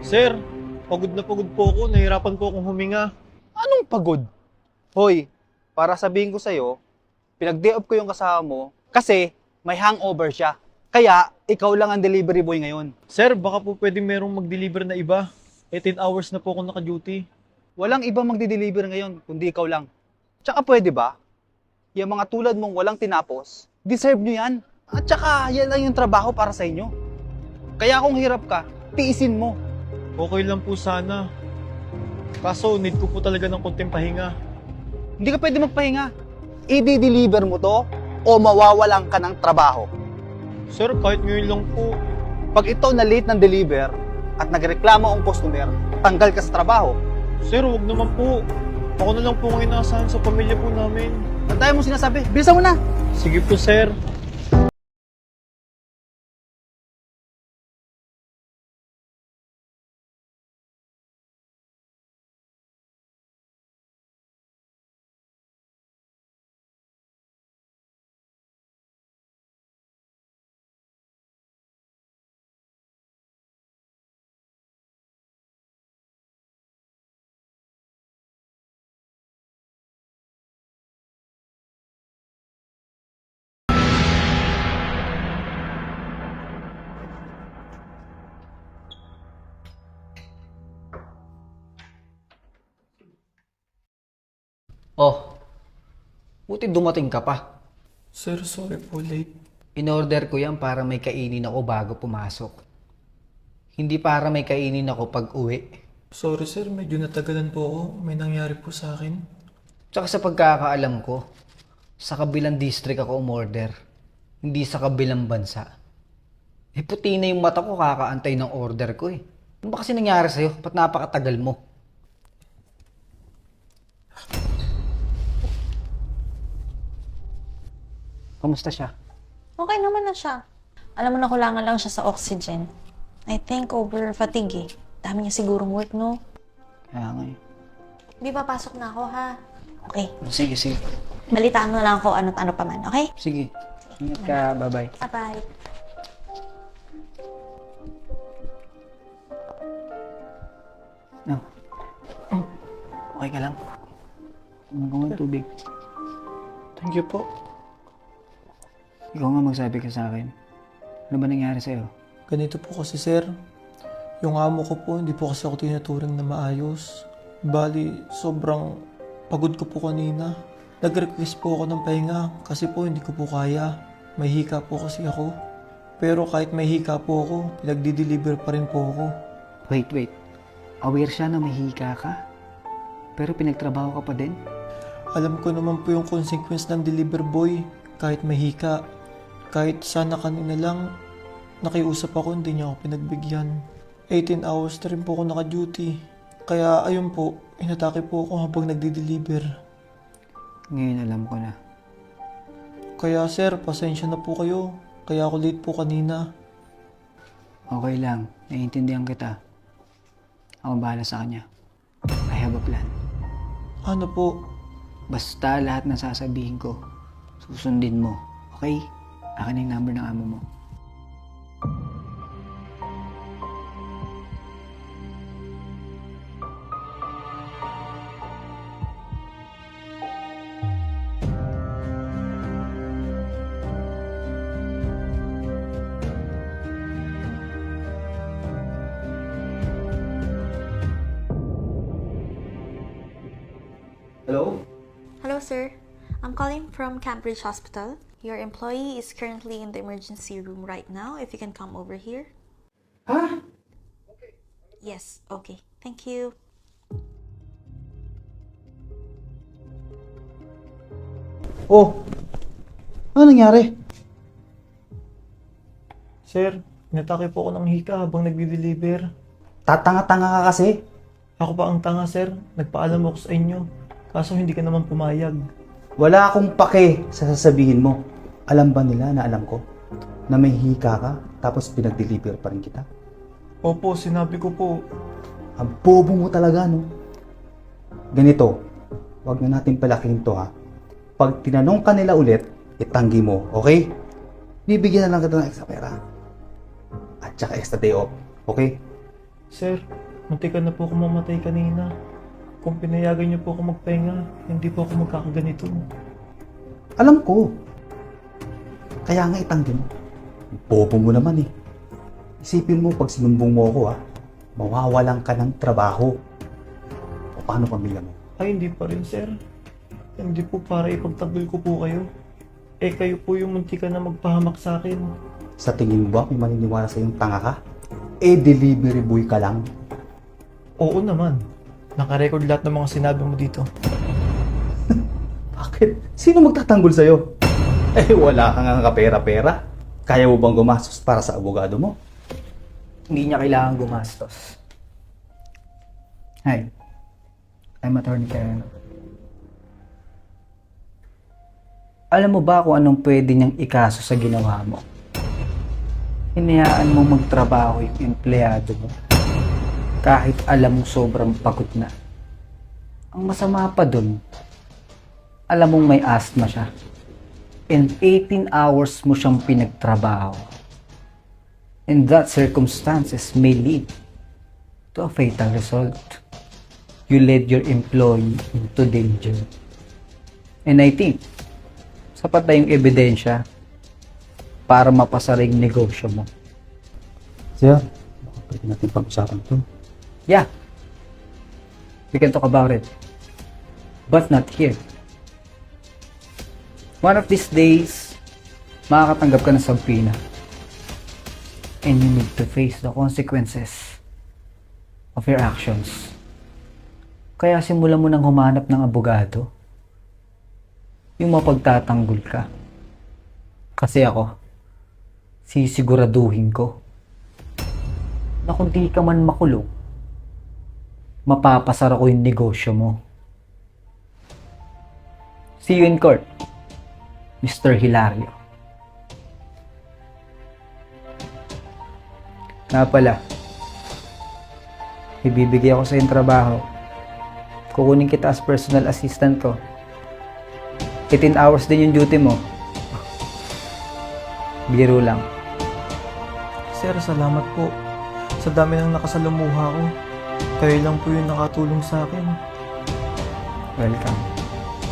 Sir, pagod na pagod po ako. Nahirapan po akong huminga. Anong pagod? Hoy, para sabihin ko sa'yo, pinag-day off ko yung kasama mo kasi may hangover siya. Kaya, ikaw lang ang delivery boy ngayon. Sir, baka po pwede merong mag-deliver na iba. 18 hours na po ako naka-duty. Walang ibang magdi-deliver ngayon, kundi ikaw lang. Tsaka pwede ba? Yung mga tulad mong walang tinapos, deserve nyo yan. At tsaka, yan lang yung trabaho para sa inyo. Kaya kung hirap ka, tiisin mo. Okay lang po sana. Kaso, need ko po talaga ng konting pahinga. Hindi ka pwede magpahinga. I-deliver mo to o mawawalan ka ng trabaho. Sir, kahit ngayon lang po. Pag ito na late ng deliver at nagreklamo ang customer, tanggal ka sa trabaho. Sir, wag naman po. Ako na lang po ang inaasahan sa pamilya po namin. Tandaan mo sinasabi, bilisan mo na. Sige po, sir. Oh, buti dumating ka pa. Sir, sorry po, late. In-order ko yan para may kainin ako bago pumasok. Hindi para may kainin ako pag uwi. Sorry, sir. Medyo natagalan po ako. May nangyari po sa akin. Tsaka sa pagkakaalam ko, sa kabilang district ako umorder. Hindi sa kabilang bansa. Eh puti na yung mata ko kakaantay ng order ko eh. Ano ba kasi nangyari sa'yo? Ba't napakatagal mo? Kamusta siya? Okay naman na siya. Alam mo na kulangan lang siya sa oxygen. I think over fatigue eh. Dami niya sigurong work, no? Kaya nga eh. Di ba pasok na ako, ha? Okay. Sige, sige. Balitaan mo na lang ako ano't ano pa man, okay? Sige. Ingat ka. Bye-bye. Bye-bye. No. Okay ka lang? Ano ka tubig? Thank you po. Ikaw nga magsabi ka sa akin. Ano ba nangyari sa'yo? Ganito po kasi, sir. Yung amo ko po, hindi po kasi ako tinuturing na maayos. Bali, sobrang pagod ko po kanina. Nag-request po ako ng pahinga kasi po hindi ko po kaya. May hika po kasi ako. Pero kahit may hika po ako, pinagdi-deliver pa rin po ako. Wait. Aware siya na may hika ka? Pero pinagtrabaho ka pa din? Alam ko naman po yung consequence ng deliver boy. Kahit may hika, kahit sana kanina lang, nakiusap ako, hindi niya ako pinagbigyan. 18 hours na rin po ako naka-duty. Kaya ayun po, inatake po ako habang nagdi-deliver. Ngayon alam ko na. Kaya sir, pasensya na po kayo. Kaya ako late po kanina. Okay lang. Naiintindihan kita. Ako bahala sa kanya. I have a plan. Ano po? Basta lahat ng sasabihin ko, susundin mo. Okay? Akin na yung number ng amo mo. Hello? Hello, sir. I'm calling from Cambridge Hospital. Your employee is currently in the emergency room right now. If you can come over here. Ha? Yes, okay. Thank you. Oh, ano nangyari? Sir, inatake po ako ng hika habang nagdi-deliver. Tatanga-tanga ka kasi. Ako pa ang tanga, sir. Nagpaalam ako sa inyo. Kaso hindi ka naman pumayag. Wala akong pake sa sasabihin mo. Alam ba nila na alam ko na may hika ka tapos pinag-deliver pa rin kita? Opo, sinabi ko po. Ang bobo mo talaga, no? Ganito, wag na natin palakihin to, ha? Pag tinanong ka nila ulit, itanggi mo, okay? Bibigyan na lang kita ng extra pera. At saka extra day off, okay? Sir, muntikan na po ako mamatay kanina. Kung pinayagan niyo po ako magpahinga, hindi po ako magkakaganito. Alam ko. Kaya nga itanggi mo. Bobo mo naman eh. Isipin mo pag sinumbong mo ako mawawalan ka ng trabaho. O paano pamilya mo? Ay, hindi pa rin, sir. Hindi po para ipagtanggol ko po kayo. Eh, kayo po yung muntikan na magpahamak sa akin. Sa tingin mo ba may maniniwala sa yung tanga ka? Eh, delivery boy ka lang. Oo naman. Nakarecord lahat ng mga sinabi mo dito. Bakit? Sino magtatanggol sa'yo? Eh, wala kang nga kapera-pera. Kaya mo bang gumastos para sa abogado mo? Hindi niya kailangan gumastos. Hi. I'm Attorney Karen. Alam mo ba kung anong pwede niyang ikaso sa ginawa mo? Hinayaan mo magtrabaho yung empleyado mo kahit alam mo sobrang pagod na. Ang masama pa dun, alam mong may asthma siya. And 18 hours mo siyang pinagtrabaho. And that circumstances may lead to a fatal result. You led your employee into danger. And I think, sapat na yung ebidensya para mapasara yung negosyo mo. Sir, baka pwede natin pag-usapan ito. Yeah, we can talk about it. But not here. One of these days, makakatanggap ka ng sampina. And you need to face the consequences of your actions. Kaya simulan mo nang humanap ng abogado. Yung mapagtatanggol ka. Kasi ako, sisiguraduhin ko na kung di ka man makulong, mapapasara ko yung negosyo mo. See you in court, Mr. Hilario. Nga pala, ibibigay ako sa iyong trabaho. Kukunin kita as personal assistant ko. 18 hours din yung duty mo. Biro lang. Sir, salamat po. Sa dami ng nakasalumuha ko, kayo lang po yung nakatulong sa akin. Welcome.